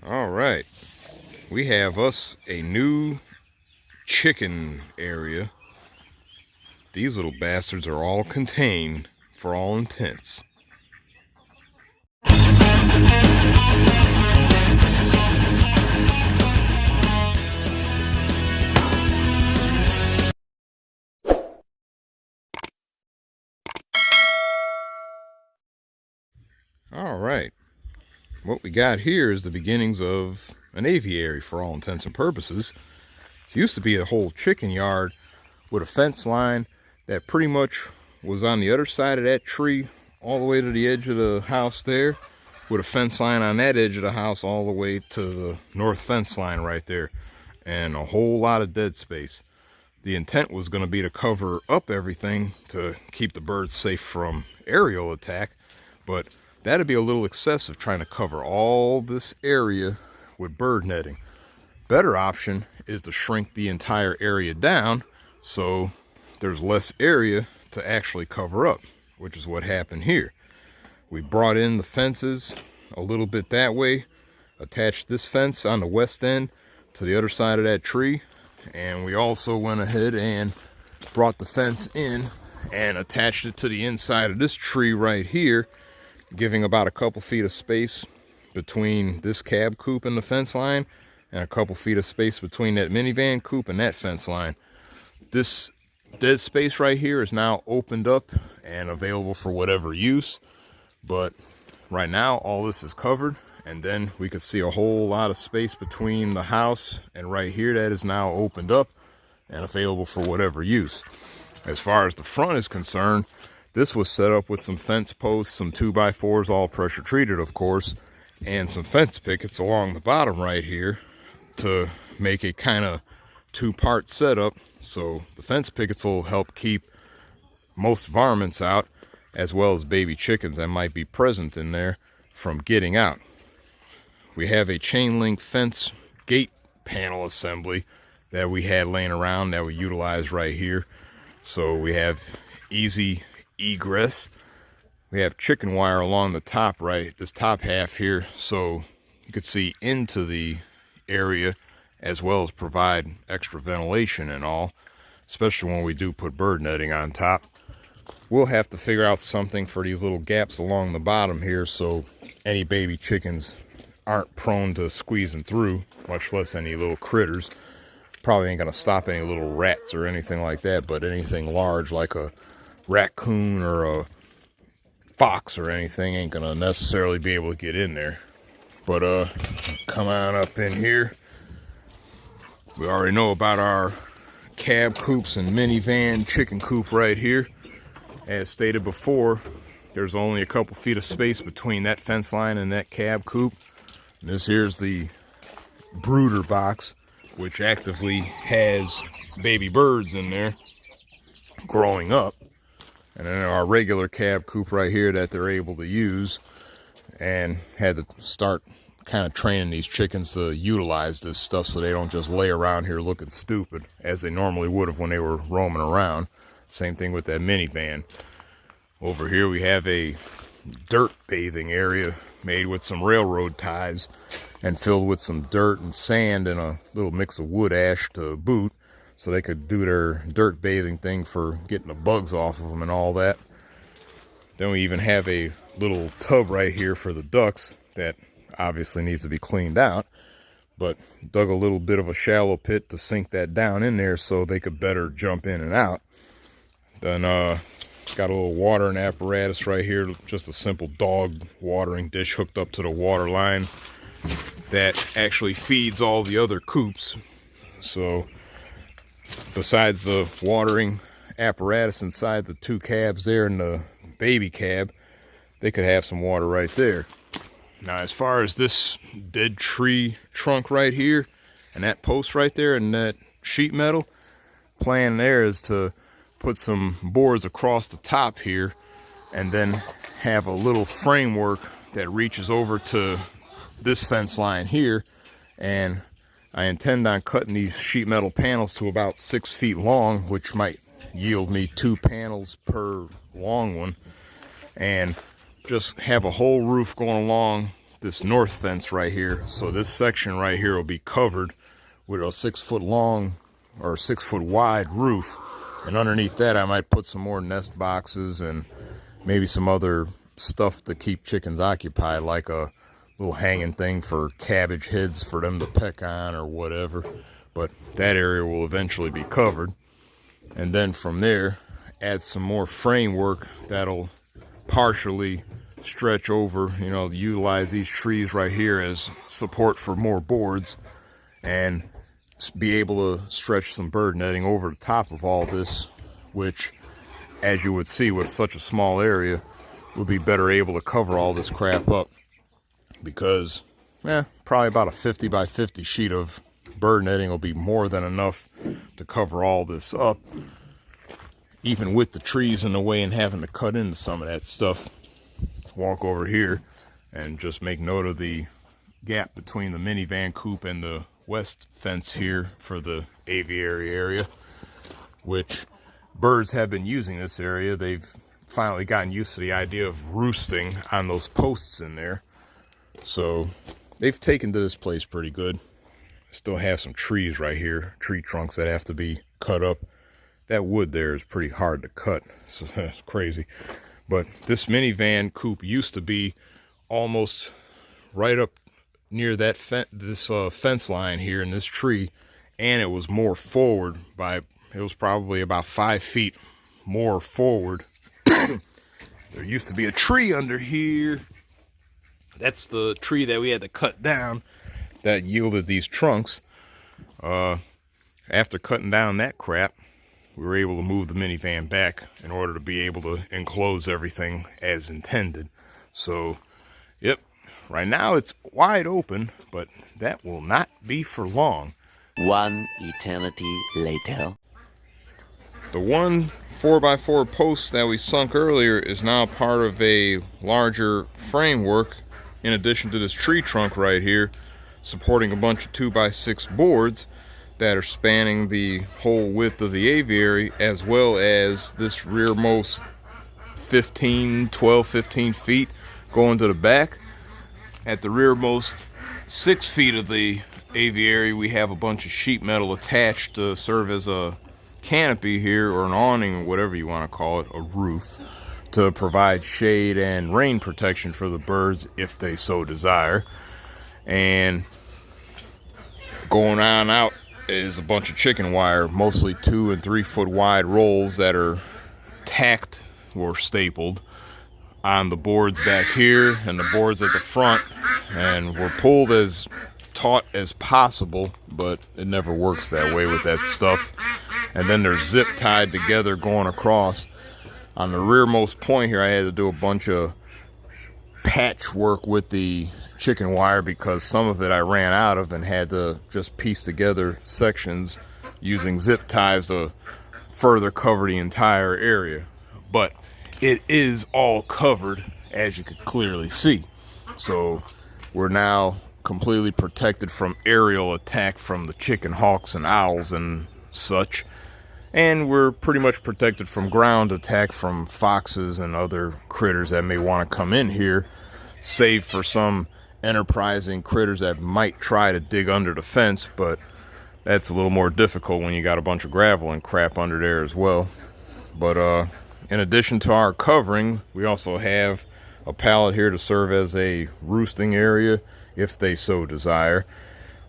All right, we have us a new chicken area. These little bastards are all contained for all intents. All right, what we got here is the beginnings of an aviary for all intents and purposes. It used to be a whole chicken yard with a fence line that pretty much was on the other side of that tree all the way to the edge of the house there, with a fence line on that edge of the house all the way to the north fence line right there, and a whole lot of dead space. The intent was going to be to cover up everything to keep the birds safe from aerial attack, but that'd be a little excessive, trying to cover all this area with bird netting. Better option is to shrink the entire area down so there's less area to actually cover up, which is what happened here. We brought in the fences a little bit that way, attached this fence on the west end to the other side of that tree, and we also went ahead and brought the fence in and attached it to the inside of this tree right here, giving about a couple feet of space between this cab coop and the fence line, and a couple feet of space between that minivan coop and that fence line. This dead space right here is now opened up and available for whatever use, but right now all this is covered, and then we could see a whole lot of space between the house and right here that is now opened up and available for whatever use. As far as the front is concerned, this was set up with some fence posts, some 2x4s, all pressure treated of course, and some fence pickets along the bottom right here to make a kind of two-part setup. So the fence pickets will help keep most varmints out, as well as baby chickens that might be present in there, from getting out. We have a chain link fence gate panel assembly that we had laying around that we utilize right here. So we have easy egress. We have chicken wire along the top, right, this top half here, so you could see into the area, as well as provide extra ventilation and all, especially when we do put bird netting on top. We'll have to figure out something for these little gaps along the bottom here so any baby chickens aren't prone to squeezing through, much less any little critters. Probably ain't gonna stop any little rats or anything like that, but anything large like a raccoon or a fox or anything ain't gonna necessarily be able to get in there. But come on up in here. We already know about our cab coops and minivan chicken coop right here. As stated before, there's only a couple feet of space between that fence line and that cab coop. And this here's the brooder box, which actively has baby birds in there growing up. And then our regular cab coop right here that they're able to use, and had to start kind of training these chickens to utilize this stuff so they don't just lay around here looking stupid as they normally would have when they were roaming around. Same thing with that minivan. Over here we have a dirt bathing area made with some railroad ties and filled with some dirt and sand and a little mix of wood ash to boot, so they could do their dirt bathing thing for getting the bugs off of them and all that. Then we even have a little tub right here for the ducks that obviously needs to be cleaned out, but dug a little bit of a shallow pit to sink that down in there so they could better jump in and out. Then got a little watering apparatus right here, just a simple dog watering dish hooked up to the water line that actually feeds all the other coops. So besides the watering apparatus inside the two cabs there and the baby cab, they could have some water right there. Now, as far as this dead tree trunk right here and that post right there and that sheet metal, plan there is to put some boards across the top here and then have a little framework that reaches over to this fence line here, and I intend on cutting these sheet metal panels to about 6 feet long, which might yield me 2 panels per long one, and just have a whole roof going along this north fence right here. So this section right here will be covered with a 6 foot long or 6 foot wide roof. And underneath that, I might put some more nest boxes and maybe some other stuff to keep chickens occupied, like a little hanging thing for cabbage heads for them to peck on or whatever. But that area will eventually be covered. And then from there, add some more framework that'll partially stretch over, you know, utilize these trees right here as support for more boards, and be able to stretch some bird netting over the top of all this, which, as you would see with such a small area, would be better able to cover all this crap up, because probably about a 50 by 50 sheet of bird netting will be more than enough to cover all this up, even with the trees in the way and having to cut into some of that stuff. Walk over here and just make note of the gap between the minivan coop and the west fence here for the aviary area, which birds have been using this area. They've finally gotten used to the idea of roosting on those posts in there, so they've taken to this place pretty good. Still have some trees right here, tree trunks that have to be cut up. That wood there is pretty hard to cut, so that's crazy. But this minivan coop used to be almost right up near that fence line here in this tree, and it was more forward by, it was probably about 5 feet more forward. There used to be a tree under here. That's the tree that we had to cut down that yielded these trunks. After cutting down that crap, we were able to move the minivan back in order to be able to enclose everything as intended. So, yep, right now it's wide open, but that will not be for long. One eternity later. The one 4x4 post that we sunk earlier is now part of a larger framework, in addition to this tree trunk right here, supporting a bunch of 2x6 boards that are spanning the whole width of the aviary, as well as this rearmost 12, 15 feet going to the back. At the rearmost 6 feet of the aviary, we have a bunch of sheet metal attached to serve as a canopy here, or an awning, or whatever you want to call it, a roof, to provide shade and rain protection for the birds if they so desire. And going on out is a bunch of chicken wire, mostly 2 and 3 foot wide rolls that are tacked or stapled on the boards back here and the boards at the front, and were pulled as taut as possible, but it never works that way with that stuff. And then they're zip tied together going across. On the rearmost point here, I had to do a bunch of patchwork with the chicken wire because some of it I ran out of and had to just piece together sections using zip ties to further cover the entire area. But it is all covered, as you could clearly see. So we're now completely protected from aerial attack from the chicken hawks and owls and such. And we're pretty much protected from ground attack from foxes and other critters that may want to come in here, save for some enterprising critters that might try to dig under the fence, but that's a little more difficult when you got a bunch of gravel and crap under there as well. But in addition to our covering, we also have a pallet here to serve as a roosting area if they so desire,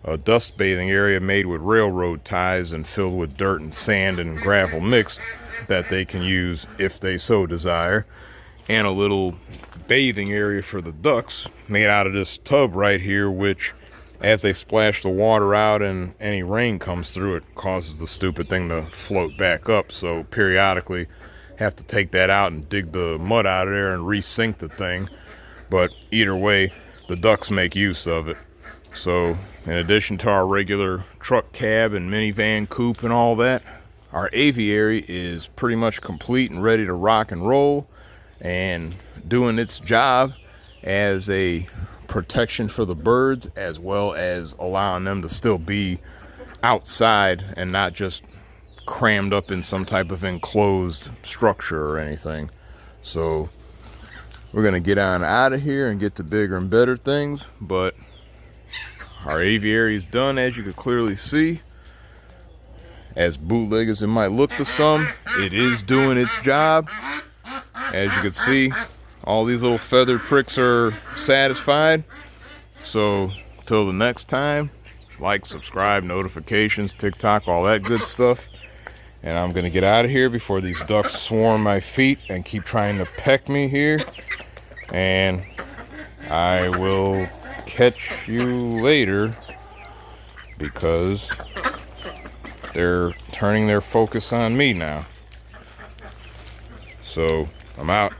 a dust bathing area made with railroad ties and filled with dirt and sand and gravel mixed that they can use if they so desire, and a little bathing area for the ducks made out of this tub right here, which as they splash the water out and any rain comes through, it causes the stupid thing to float back up. So periodically have to take that out and dig the mud out of there and resink the thing. But either way, the ducks make use of it. So in addition to our regular truck cab and minivan coop and all that, our aviary is pretty much complete and ready to rock and roll and doing its job as a protection for the birds, as well as allowing them to still be outside and not just crammed up in some type of enclosed structure or anything. So we're gonna get on out of here and get to bigger and better things. But our aviary is done, as you can clearly see. As bootleg as it might look to some, it is doing its job. As you can see, all these little feather pricks are satisfied. So till the next time, like, subscribe, notifications, TikTok, all that good stuff. And I'm gonna get out of here before these ducks swarm my feet and keep trying to peck me here. And I will catch you later, because they're turning their focus on me now. So I'm out.